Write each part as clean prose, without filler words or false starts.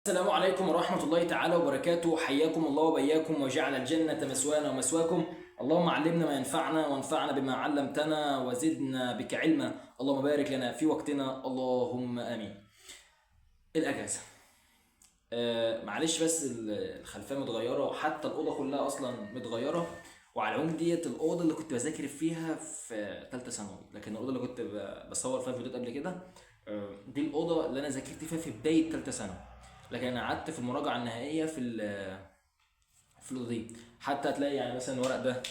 السلام عليكم ورحمة الله تعالى وبركاته. حياكم الله وبياكم وجعل الجنة مثوانا ومثواكم. اللهم علمنا ما ينفعنا وانفعنا بما علمتنا وزدنا بك علما. اللهم بارك لنا في وقتنا، اللهم آمين. الأجازة، معلش بس الخلفية متغيرة وحتى الأوضة كلها أصلا متغيرة. وعلى العموم ديت الأوضة اللي كنت بذاكر فيها في تالتة ثانوي، لكن الأوضة اللي كنت بصور فيها فيديوهات قبل كده، دي الأوضة اللي أنا ذاكرت فيها في بداية تالتة ثانوي. لكن أنا قعدت في المراجعة النهائية في الأوضة دي. حتى هتلاقي يعني مثلا الورق ده،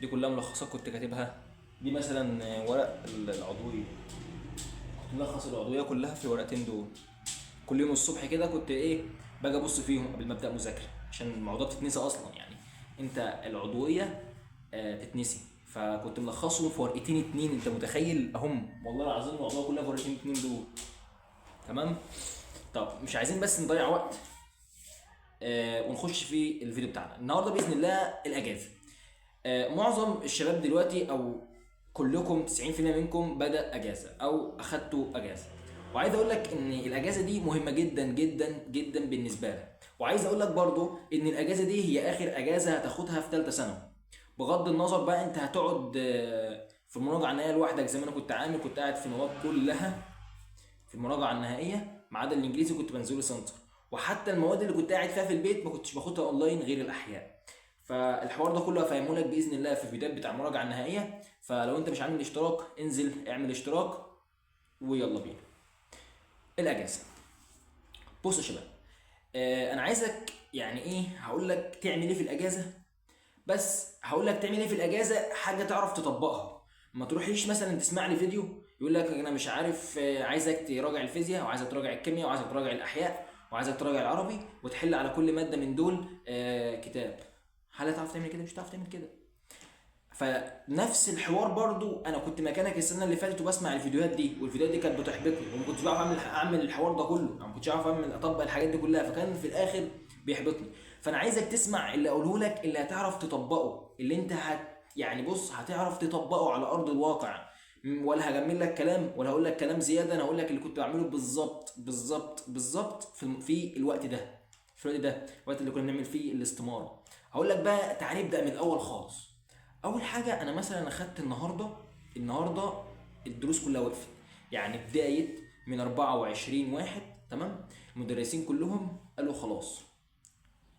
دي كلها ملخصات كنت كاتبها. دي مثلا ورق العضوية، كنت ملخص العضوية كلها في الورقتين دول. كل يوم الصبح كده كنت باجي ابص فيهم قبل ما ابدا مذاكره، عشان الموضوع بتتنسي اصلا يعني. انت العضويه تتنسي، فكنت ملخصهم في ورقتين اتنين. انت متخيل اهم؟ والله العظيم العضويه كلها في ورقتين اتنين دول. تمام. طب مش عايزين بس نضيع وقت، ونخش في الفيديو بتاعنا النهارده باذن الله. الاجازه، معظم الشباب دلوقتي او كلكم 90% منكم بدا اجازه او اخدتوا اجازه. وعايز اقول لك ان الاجازه دي مهمه جدا جدا جدا بالنسبه لك. وعايز اقول لك برضو ان الاجازه دي هي اخر اجازه هتاخدها في ثالثه ثانوي. بغض النظر بقى انت هتقعد في المراجعه النهائيه لوحدك زي ما انا كنت عامل. كنت قاعد في النواب كلها في المراجعه النهائيه ما عدا الانجليزي، كنت بنزله سنتر. وحتى المواد اللي كنت قاعد فيها في البيت ما كنتش باخدها اونلاين غير الاحياء. فالحوار ده كله هفهمه لك باذن الله في الفيديوهات بتاع المراجعه النهائيه. فلو انت مش عامل اشتراك انزل اعمل اشتراك، ويلا بينا. الاجازه، بص يا شباب، انا عايزك يعني هقول لك تعمل ايه في الاجازه. بس هقول لك تعمل ايه في الاجازه حاجه تعرف تطبقها. ما تروحيش مثلا تسمع لي فيديو يقول لك انا مش عارف، عايزك تراجع الفيزياء وعايزك تراجع الكيمياء وعايزك تراجع الاحياء وعايزك تراجع العربي وتحل على كل ماده من دول كتاب. هل هتعرف تعمل كده؟ مش هتعرف تعمل كده. فنفس الحوار برضو انا كنت مكانك السنه اللي فاتت وبسمع الفيديوهات دي، والفيديوهات دي كانت بتحبطني وما كنتش بعرف اعمل الحوار ده كله. انا ما كنتش عارف اطبق الحاجات دي كلها، فكان في الاخر بيحبطني. فانا عايزك تسمع اللي اقوله لك، اللي هتعرف تطبقه، اللي انت يعني بص هتعرف تطبقه على ارض الواقع. ولا هجمل لك كلام ولا هقول لك كلام زياده. انا هقول لك اللي كنت بعمله بالظبط بالظبط بالظبط في الوقت ده. الوقت اللي كنا بنعمل فيه الاستماره. هقول لك بقى تعالى نبدا من الاول خالص. اول حاجه انا مثلا اخدت النهارده الدروس كلها وقفت. يعني بدايه من 24 واحد، تمام. المدرسين كلهم قالوا خلاص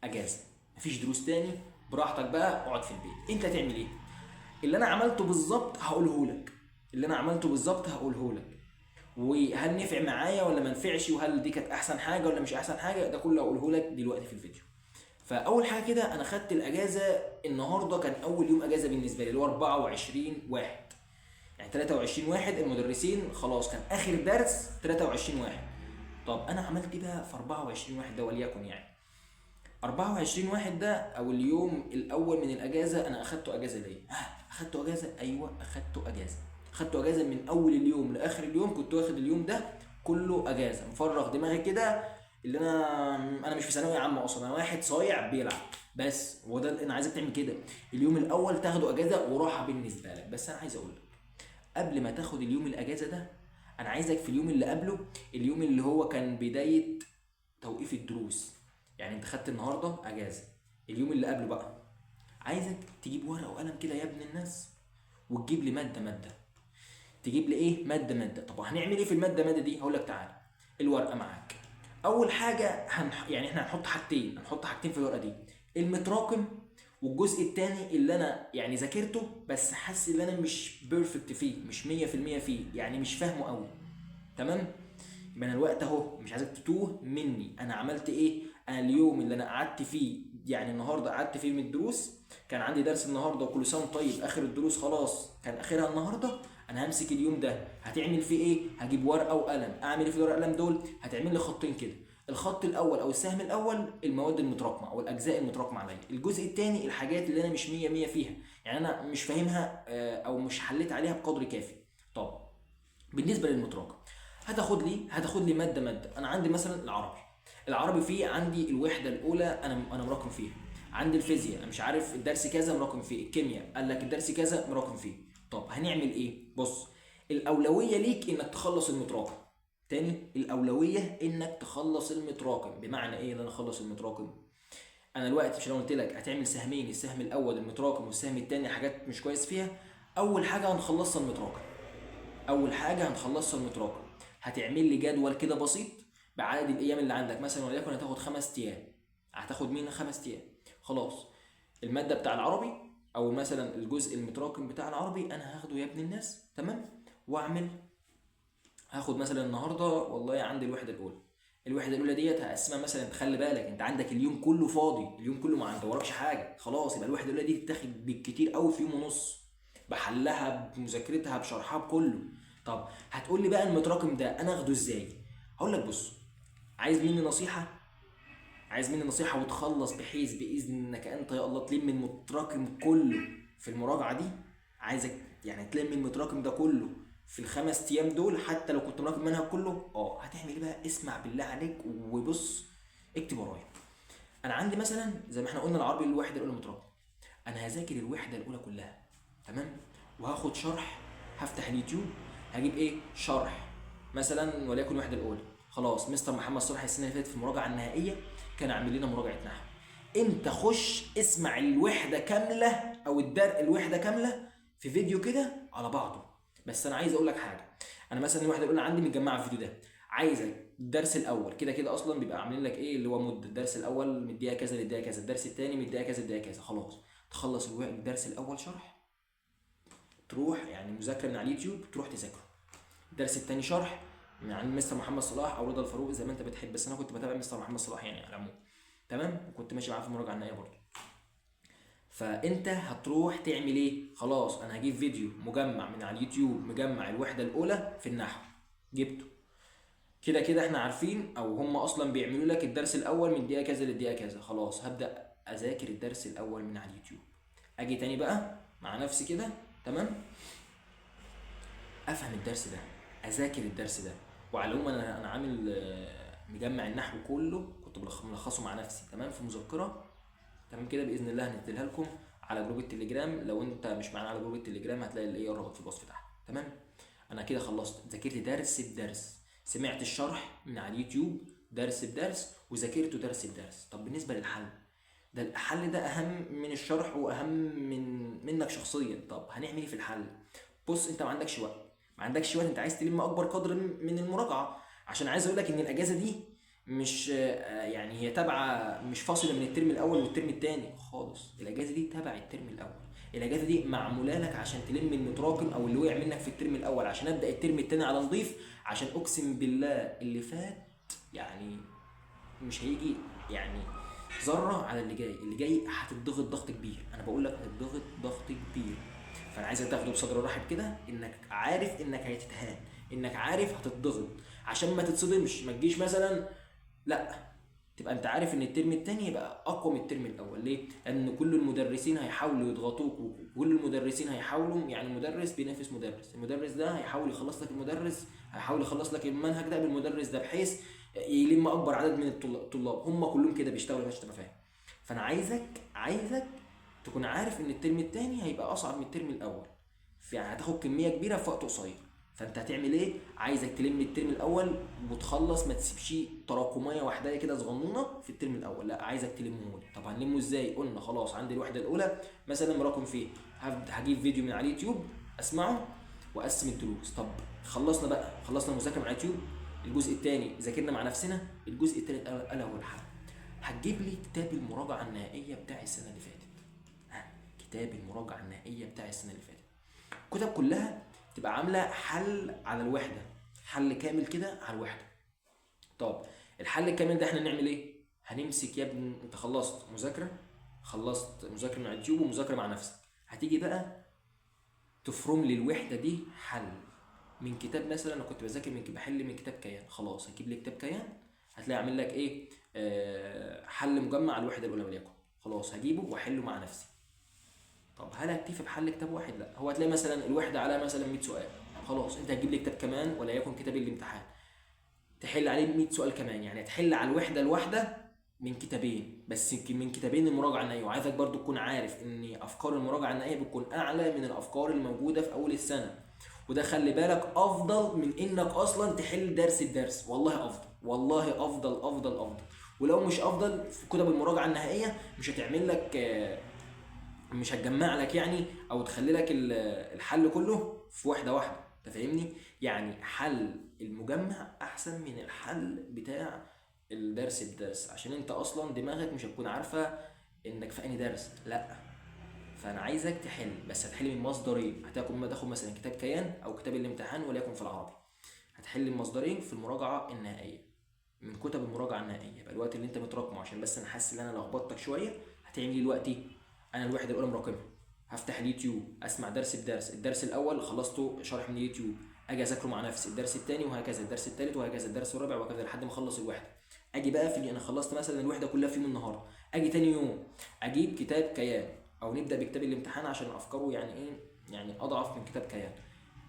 اجازه، مفيش دروس تاني، براحتك بقى اقعد في البيت. انت تعمل ايه؟ اللي انا عملته بالظبط هقوله لك. وهل نفع معايا ولا ما نفعش، وهل دي كانت احسن حاجه ولا مش احسن حاجه، ده كله هقوله لك دلوقتي في الفيديو. فاول حاجه كده انا خدت الاجازه. النهارده كان اول يوم اجازه بالنسبه لي، اللي هو 24 واحد. يعني 23 واحد المدرسين خلاص كان اخر درس 23 واحد. طب انا عملت ايه بقى في 24 واحد ده؟ وليكن يعني 24 واحد ده او اليوم الاول من الاجازه انا اخدته اجازه ليه؟ اخدته اجازه، ايوه اخدته اجازه من اول اليوم لاخر اليوم. كنت واخد اليوم ده كله اجازه، مفرغ دماغي كده. اللي انا مش في ثانويه عامه اصلا، انا واحد صايع بيلعب. بس هو ده اللي انا عايزك تعمل كده. اليوم الاول تاخده اجازه وراحه بالنسبه لك. بس انا عايز اقول لك قبل ما تاخد اليوم الاجازه ده، انا عايزك في اليوم اللي قبله، اليوم اللي هو كان بدايه توقيف الدروس. يعني انت خدت النهارده اجازه، اليوم اللي قبله بقى عايزك تجيب ورقه وقلم كده يا ابن الناس، وتجيب لي ماده. تجيب لي ماده. طب هنعمل ايه في الماده دي؟ هقول لك تعالى. الورقه معاك. اول حاجه يعني احنا هنحط حاجتين في الورقه دي: المتراكم، والجزء الثاني اللي انا يعني ذاكرته بس حاسس ان انا مش بيرفكت فيه، مش 100% فيه، يعني مش فاهمه قوي. تمام. يبقى انا الوقت اهو مش عايزك تتوه مني. انا عملت ايه؟ انا اليوم اللي انا قعدت فيه، يعني النهارده قعدت فيه من الدروس، كان عندي درس النهارده وكل سنه طيب، اخر الدروس خلاص كان اخرها النهارده. انا همسك اليوم ده هتعمل فيه ايه؟ هجيب ورقه وقلم. اعمل ايه في الورقه والقلم دول؟ هتعمل لي خطين كده. الخط الاول او السهم الاول المواد المتراكمه او الاجزاء المتراكمه عليا. الجزء الثاني الحاجات اللي انا مش 100 فيها، يعني انا مش فاهمها او مش حليت عليها بقدر كافي. طب بالنسبه للمتراكم هتاخد لي ماده. انا عندي مثلا العربي فيه عندي الوحده الاولى انا مراكم فيها. عندي الفيزياء مش عارف الدرس كذا مراكم فيه. الكيمياء قال لك الدرس كذا مراكم فيه. طب هنعمل ايه؟ بص، الاولويه ليك انك تخلص المتراكم. تاني، الاولويه انك تخلص المتراكم. بمعنى ايه ان انا اخلص المتراكم؟ انا دلوقتي مش لو قلت لك هتعمل سهمين، السهم الاول المتراكم والسهم التاني حاجات مش كويس فيها، اول حاجه هنخلصها المتراكم. اول حاجه هنخلصها المتراكم. هتعمل لي جدول كده بسيط بعدد الايام اللي عندك، مثلا وليكن هتاخد 5 ايام. هتاخد مين 5 ايام؟ خلاص، الماده بتاع العربي او مثلا الجزء المتراكم بتاع العربي انا هاخده يا ابن الناس، تمام. واعمل، هاخد مثلا النهارده والله عندي الوحده الاولى. الوحده الاولى ديت هقسمها مثلا، خلي بالك انت عندك اليوم كله فاضي، اليوم كله ما وراكش حاجه، خلاص يبقى الوحده الاولى دي تتاخد بالكتير قوي في يوم ونص، بحلها بمذاكرتها بشرحها بكله. طب هتقول لي بقى المتراكم ده انا اخده ازاي؟ هقول لك بص، عايز مني نصيحه؟ عايز مني نصيحه وتخلص بحيث باذنك انت يا الله تلم المتراكم كله في المراجعه دي. عايزك يعني تلم المتراكم ده كله في ال5 ايام دول، حتى لو كنت مراكم منها كله. هتعمل ايه بقى؟ اسمع بالله عليك وبص، اكتب ورايا. انا عندي مثلا زي ما احنا قلنا العربي الوحده الاولى متراكم، انا هذاكر الوحده الاولى كلها، تمام. وهاخد شرح، هفتح اليوتيوب، هجيب ايه شرح مثلا وليكن الوحده الاولى. خلاص مستر محمد صلاح السنه اللي فاتت في المراجعه النهائيه كان عامل لنا مراجعه نحو. انت خش اسمع الوحده كامله او الوحده كامله في فيديو كده على بعضه. بس انا عايز اقول لك حاجه، انا مثلا الوحده الاولى عندي متجمعه في الفيديو ده. عايزك الدرس الاول كده كده اصلا بيبقى عاملين لك ايه اللي هو مده، الدرس الاول من الدقيقه كذا للدقيقه كذا، الدرس الثاني من الدقيقه كذا للدقيقه كذا. خلاص تخلص الدرس الاول شرح، تروح يعني مذاكره من على اليوتيوب تروح تذاكره. الدرس الثاني شرح من عند مستر محمد صلاح او رضا الفاروق زي ما انت بتحب، بس انا كنت بتابع مستر محمد صلاح يعني على العموم، تمام. وكنت ماشي معاه في المراجعه النهائيه برضه. فانت هتروح تعمل ايه؟ خلاص انا هجيب فيديو مجمع من على اليوتيوب مجمع الوحده الاولى في النحو، جبته. كده كده احنا عارفين او هم اصلا بيعملوا لك الدرس الاول من دقيقه كذا للدقيقه كذا. خلاص هبدا اذاكر الدرس الاول من على اليوتيوب. اجي تاني بقى مع نفسي كده، تمام، افهم الدرس ده، اذاكر الدرس ده. وعلى العموم انا عامل مجمع النحو كله، كنت ملخصه مع نفسي تمام في مذكره، تمام كده. باذن الله هنزلها لكم على جروب التليجرام، لو انت مش معانا على جروب التليجرام هتلاقي الايه الرابط في الوصف تحت، تمام. انا كده خلصت، ذاكرت درس بدرس، سمعت الشرح من على اليوتيوب درس بدرس، وذاكرته درس بدرس. طب بالنسبه للحل، ده الحل ده اهم من الشرح واهم منك شخصيا. طب هنعمل ايه في الحل؟ بص انت ما عندكش وقت، ما عندكش وقت، انت عايز تلم اكبر قدر من المراجعه. عشان عايز اقول لك ان الاجازه دي مش يعني هي تابعه، مش فاصله من الترم الاول والترم الثاني خالص. الاجازه دي تبع الترم الاول، الاجازه دي معموله لك عشان تلم المتراكم او اللي وقع منك في الترم الاول، عشان ابدا الترم الثاني على نضيف. عشان اقسم بالله اللي فات يعني مش هيجي يعني ذره على اللي جاي. اللي جاي هتضغط ضغط كبير، انا بقول لك هتضغط ضغط كبير. فانا عايزك تاخده بصدر رحب كده، انك عارف انك هتتهان، انك عارف هتضغط، عشان ما تتصدمش. ما تجيش مثلا، لا، تبقى انت عارف ان الترم التاني يبقى اقوى من الترم الاول. ليه؟ لان كل المدرسين هيحاولوا يضغطوك، وكل المدرسين هيحاولوا، يعني المدرس بينافس مدرس، المدرس ده هيحاول يخلص لك المدرس، هيحاول يخلص لك المنهج ده بالمدرس ده، بحيث يلم اكبر عدد من الطلاب. هم كلهم كده بيشتغلوا عشان تبقى فاهم. فانا عايزك تكون عارف ان الترم التاني هيبقى اصعب من الترم الاول، يعني هتاخد كميه كبيره في وقت قصير. فانت هتعمل ايه؟ عايزك تلم الترم الاول وتخلص، ما تسيبش تراكميه واحده كده صغنونه في الترم الاول، لا عايزك تلمه لي. طب هنلمه ازاي؟ قلنا خلاص عندي الوحده الاولى مثلا مراكم فيه، هجيب فيديو من على اليوتيوب اسمعه واقسم الدروس. طب خلصنا بقى، خلصنا المذاكره من على اليوتيوب، الجزء الثاني ذاكرنا مع نفسنا، الجزء الثالث الا هو الحل. هتجيب لي كتاب المراجعه النهائيه بتاع السنه اللي فاتت، كتاب المراجعه النهائيه بتاع السنه اللي فاتت. الكتب كلها تبقى عامله حل على الوحده، حل كامل كده على الوحده. طب الحل الكامل ده احنا نعمل ايه؟ هنمسك يا ابني، انت خلصت مذاكره، خلصت مذاكره من على اليوتيوب ومذاكره مع نفسك، هتيجي بقى تفرم لي الوحده دي حل من كتاب. مثلا انا كنت بذاكر بحل من كتاب كيان، خلاص هجيب لي كتاب كيان، هتلاقي عامل لك ايه حل مجمع على الوحده الاولى وليكن. خلاص هجيبه واحله مع نفسي. طب هل هكتفي بحل كتاب واحد؟ لا، هو هتلاقي مثلا الوحده على مثلا 100 سؤال، خلاص انت هتجيب لي كتاب كمان ولا يكن كتاب الامتحان تحل عليه 100 سؤال كمان، يعني تحل على الوحده الواحده من كتابين، بس من كتابين المراجعه النهائيه. وعايزك برضو تكون عارف ان افكار المراجعه النهائيه بتكون اعلى من الافكار الموجوده في اول السنه، وده خلي بالك افضل من انك اصلا تحل درس الدرس، والله افضل، والله افضل. ولو مش افضل في كتب المراجعه النهائيه مش هتعمل لك مش هتجمع لك يعني، او تخلي لك الحل كله في واحده واحده. انت فاهمني؟ يعني حل المجمع احسن من الحل بتاع الدرس، عشان انت اصلا دماغك مش هتكون عارفه انك في انهي درس. لا، فانا عايزك تحل، بس هتحل من مصدرين. تاخد مثلا كتاب كيان او كتاب الامتحان وليكن في العربي، هتحل المصدرين في المراجعه النهائيه من كتب المراجعه النهائيه. يبقى الوقت اللي انت متراكمه، عشان بس انا حاسس ان انا لخبطتك شويه، هتعمل ايه دلوقتي؟ انا الوحده الاولى مراكمها، هفتح اليوتيوب اسمع درس بدرس. الدرس الاول خلصته شرح من اليوتيوب، اجي اذاكره مع نفسي. الدرس الثاني وهكذا، الدرس الثالث وهكذا، الدرس الرابع وهكذا لحد ما اخلص الوحده. اجي بقى في انا خلصت مثلا الوحده كلها في يوم النهارده، اجي تاني يوم اجيب كتاب كيان، او نبدا بكتاب الامتحان عشان افكاره يعني ايه، يعني اضعف من كتاب كيان.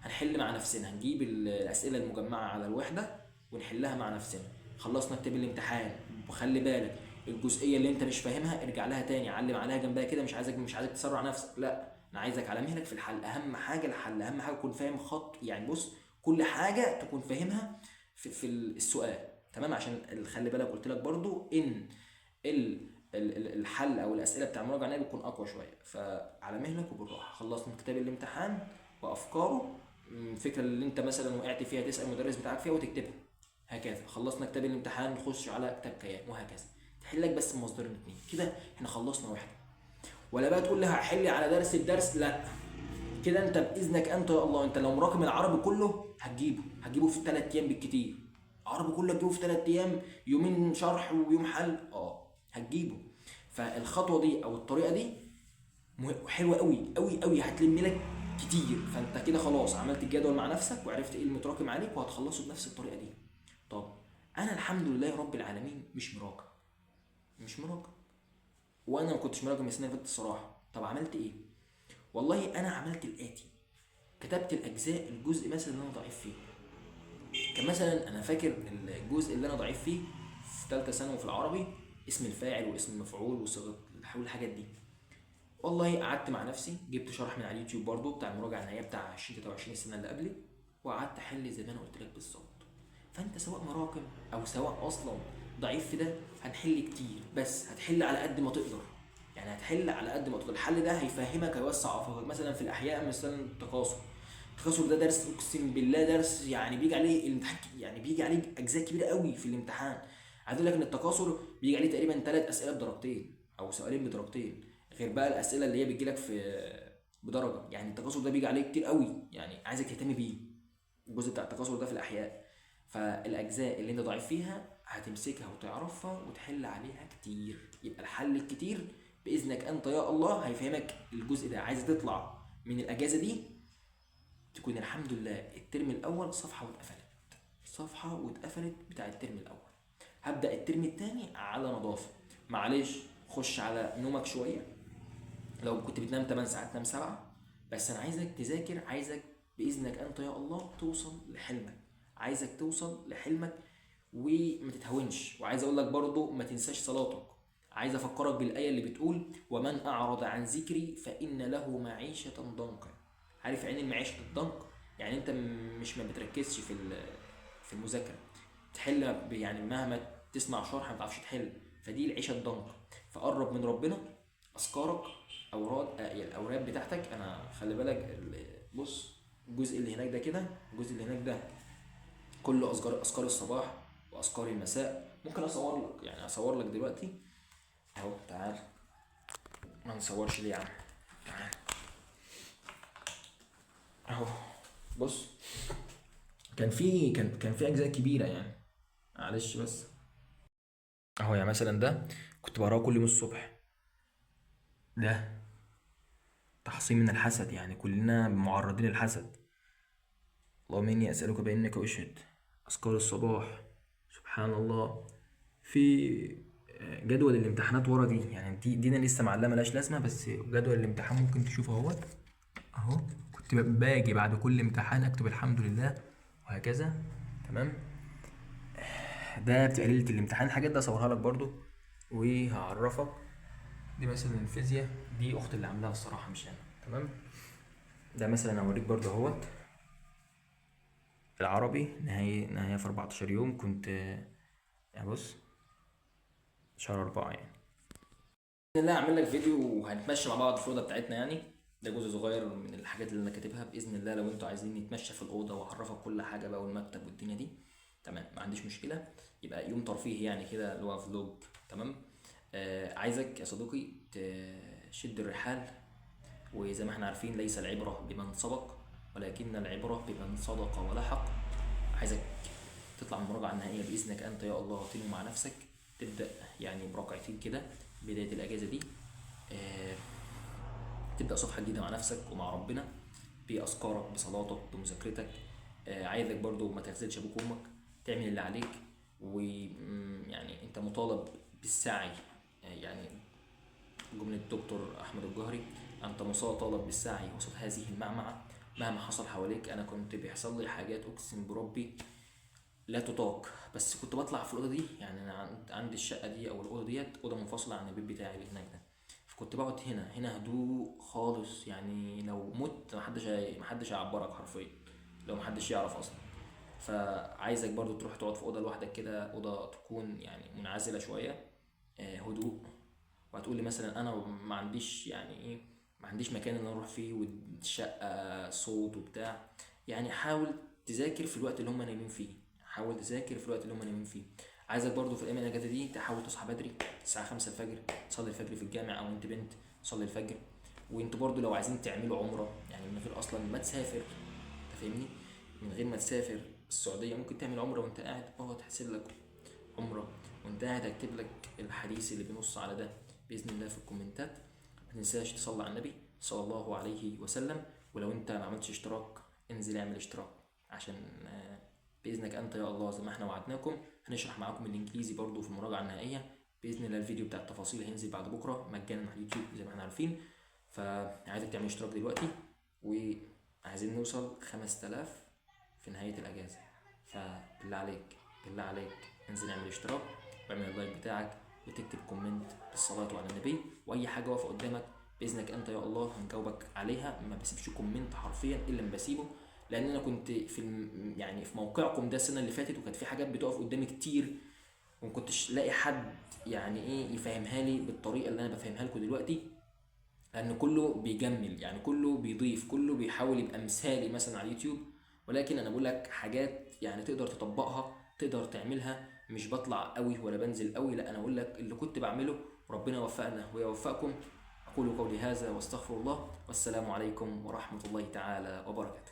هنحل مع نفسنا، هنجيب الاسئله المجمعه على الوحده ونحلها مع نفسنا. خلصنا كتاب الامتحان، وخلي بالك الجزئيه اللي انت مش فاهمها ارجع لها تاني، علم عليها جنبها كده. مش عايزك تسرع نفسك، لا، انا عايزك على مهلك في الحل. اهم حاجه الحل، اهم حاجه تكون فاهم خط، يعني بص كل حاجه تكون فاهمها في السؤال، تمام؟ عشان خلي بالك قلت لك برضو ان الحل او الاسئله بتاع المراجعه النهائيه بتكون اقوى شويه. فعلى مهلك وبالراحه. خلصنا كتاب الامتحان وافكاره، الفكره اللي انت مثلا وقعت فيها تسال المدرس بتاعك فيها وتكتبها، هكذا. خلصنا كتاب الامتحان نخش على كتاب كيان، وهكذا. تحلك بس بمصدرين اتنين كده، احنا خلصنا واحده. ولا بقى تقول لي هحل على درس الدرس، لا. كده انت باذنك انت يا الله، انت لو مراكم العربي كله هتجيبه في 3 ايام بالكتير. العربي كله هتجيبه في 3 ايام، يومين شرح ويوم حل، هتجيبه. فالخطوه دي او الطريقه دي حلوه قوي، هتلم لك كتير. فانت كده خلاص عملت الجدول مع نفسك وعرفت ايه المتراكم عليك، وهتخلصه بنفس الطريقه دي. طب انا الحمد لله رب العالمين مش مراكم، وانا ما كنتش مراكم السنه اللي فاتت الصراحه. طب عملت ايه؟ والله انا عملت الاتي: كتبت الاجزاء، الجزء مثلا اللي انا ضعيف فيه. كان مثلا انا فاكر الجزء اللي انا ضعيف فيه في ثالثه ثانوي في العربي، اسم الفاعل واسم المفعول وصيغه والحاجات دي. والله قعدت مع نفسي، جبت شرح من على اليوتيوب برضو بتاع المراجعه النهائيه بتاع 2023 السنه اللي قبلي، وقعدت احل زي ما انا قلت لك بالظبط. فانت سواء مراكم او سواء اصلا ضعيف في ده، هنحل كتير، بس هتحل على قد ما تقدر. يعني هتحل على قد ما تقدر. الحل ده هيفهمك، هيوسع افاقك. مثلا في الاحياء مثلا التكاثر ده درس اقسم بالله، درس يعني بيجي عليه الامتحان، يعني بيجي عليه اجزاء كبيره قوي في الامتحان. عايز اقول لك ان التكاثر بيجي عليه تقريبا 3 اسئله بدرجتين او سؤالين بدرجتين، غير بقى الاسئله اللي هي بتجيلك في بدرجه. يعني التكاثر ده بيجي عليه كتير قوي، يعني عايزك تهتم بيه، الجزء بتاع التكاثر ده في الاحياء. فالاجزاء اللي انت ضعيف فيها هتمسكها وتعرفها وتحل عليها كتير. يبقى الحل الكتير باذنك انت يا الله هيفهمك الجزء ده. عايز تطلع من الاجازه دي تكون الحمد لله الترم الاول صفحه واتقفلت بتاع الترم الاول. هبدا الترم الثاني على نظافه. معلش خش على نومك شويه، لو كنت بتنام 8 ساعات نام 7. بس انا عايزك تذاكر، عايزك باذنك انت يا الله توصل لحلمك، عايزك توصل لحلمك وما تتهونش. وعايز اقول لك برضو ما تنساش صلاتك. عايز افكرك بالايه اللي بتقول: ومن اعرض عن ذكري فان له معيشه ضنكا. عارف يعني المعيشه الضنك؟ يعني انت مش ما بتركزش في المذاكره، تحل يعني مهما تسمع شرح ما تعرفش تحل، فدي العيشه الضنك. فقرب من ربنا، اذكارك، الاوراد بتاعتك. انا خلي بالك بص الجزء اللي هناك ده كده، الجزء اللي هناك ده كله اذكار الصباح واذكار المساء. ممكن اصور لك دلوقتي اهو. تعال، ما نصورش ليه يا عم؟ تعال اهو. بص كان في اجزاء كبيره يعني، معلش بس اهو. يعني مثلا ده كنت بقراه كل يوم الصبح. ده تحصين من الحسد، يعني كلنا معرضين للحسد. اللهم اني اسالك بانك اشهد. اذكار الصباح، سبحان الله. في جدول الامتحانات ورا دي، يعني دي انا لسه معلمه ملهاش لازمه، بس جدول الامتحان ممكن تشوفه اهو. كنت باجي بعد كل امتحان اكتب الحمد لله وهكذا، تمام؟ ده بتبقى ليله الامتحان. الحاجات ده اصورها لك برضو وهعرفك. دي مثلا الفيزياء، دي اختي اللي عاملاها الصراحه مش انا، تمام؟ ده مثلا اوريك برضو اهوت. العربي نهاية في 14 يوم. كنت يعني بص، شهر 4 يعني. بإذن الله هعمل لك فيديو وهنتمشى مع بعض في الأوضة بتاعتنا يعني. ده جزء صغير من الحاجات اللي أنا كاتبها بإذن الله. لو أنتوا عايزين نتمشى في الأوضة وأعرفك كل حاجة بقى والمكتب والدنيا دي، تمام، ما عنديش مشكلة. يبقى يوم ترفيهي يعني كده، اللي هو فلوج. تمام. عايزك يا صديقي تشد الرحال. وزي ما احنا عارفين، ليس العبرة بمن سبق، ولكن العبرة بمن صدق ولحق. عايزك تطلع من المراجعة النهائية بإذنك أنت يا الله، تنمو مع نفسك. تبدأ يعني بركعتين كده بداية الأجازة دي. آه، تبدأ صفحة جديدة مع نفسك ومع ربنا، بأذكارك، بصلاتك، بمذاكرتك. عايزك برضو ما تخذلش أبوك وأمك، تعمل اللي عليك. ويعني أنت مطالب بالسعي. يعني جملة الدكتور أحمد الجهري: أنت مطالب بالسعي وسط هذه المعمعة مهما حصل حواليك. أنا كنت بيحصل لي حاجات أقسم بربي لا تطاق، بس كنت بطلع في الأوضة دي. يعني أنا عندي الشقة دي أو الأوضة ديت أوضة منفصلة عن البيت بتاعي اللي هناك ده. فكنت بقعد هنا هدوء خالص. يعني لو مت محدش هيعبرك حرفيا، لو محدش يعرف أصلا. فعايزك برضو تروح تقعد في أوضة لوحدك كده، أوضة تكون يعني منعزلة شوية، هدوء. وهتقول لي مثلا انا ما عنديش يعني ايه، ما عنديش مكان ان أنا اروح فيه والشقه صوت وبتاع. يعني حاول تذاكر في الوقت اللي هم نايمين فيه. حاول تذاكر في الوقت اللي هم نايمين فيه. عايزك برضو في الايام الاجازه دي تحاول تصحى بدري الساعه 5 الفجر، تصلي الفجر في الجامع، او انت بنت تصلي الفجر. وانتوا برضو لو عايزين تعملوا عمره، يعني من غير اصلا ما تسافر، انت فاهمني، من غير ما تسافر السعوديه، ممكن تعمل عمره وانت قاعد. تحسب لك عمره وانت قاعد. هكتب لك الحديث اللي بينص على ده باذن الله في الكومنتات. ما تنساش تصلي على النبي صلى الله عليه وسلم. ولو انت ما عملتش اشتراك، انزل اعمل اشتراك، عشان باذنك انت يا الله زي ما احنا وعدناكم هنشرح معاكم الانجليزي برضو في المراجعه النهائيه باذن الله. الفيديو بتاع التفاصيل هينزل بعد بكره مجانا على اليوتيوب زي ما احنا عارفين. فعايزك تعمل اشتراك دلوقتي، وعايزين نوصل 5000 في نهايه الاجازه. فبالله عليك، بالله عليك، انزل اعمل اشتراك واعمل اللايك بتاعك، وتكتب كومنت بالصلاة على النبي. واي حاجة واقفة قدامك باذنك انت يا الله هنجاوبك عليها. ما بسيبش كومنت حرفيا الا لما بسيبه، لان انا كنت في يعني في موقعكم ده السنة اللي فاتت، وكانت في حاجات بتقف قدامي كتير وما كنتش لاقي حد يعني ايه يفهمها لي بالطريقة اللي انا بفهمها لكم دلوقتي. لان كله بيجمل، يعني كله بيضيف، كله بيحاول يبقى مثالي مثلا على اليوتيوب. ولكن انا بقول لك حاجات يعني تقدر تطبقها، تقدر تعملها. مش بطلع قوي ولا بنزل قوي، لا، انا اقول لك اللي كنت بعمله. وربنا يوفقنا ويوفقكم. اقول قولي هذا واستغفر الله، والسلام عليكم ورحمة الله تعالى وبركاته.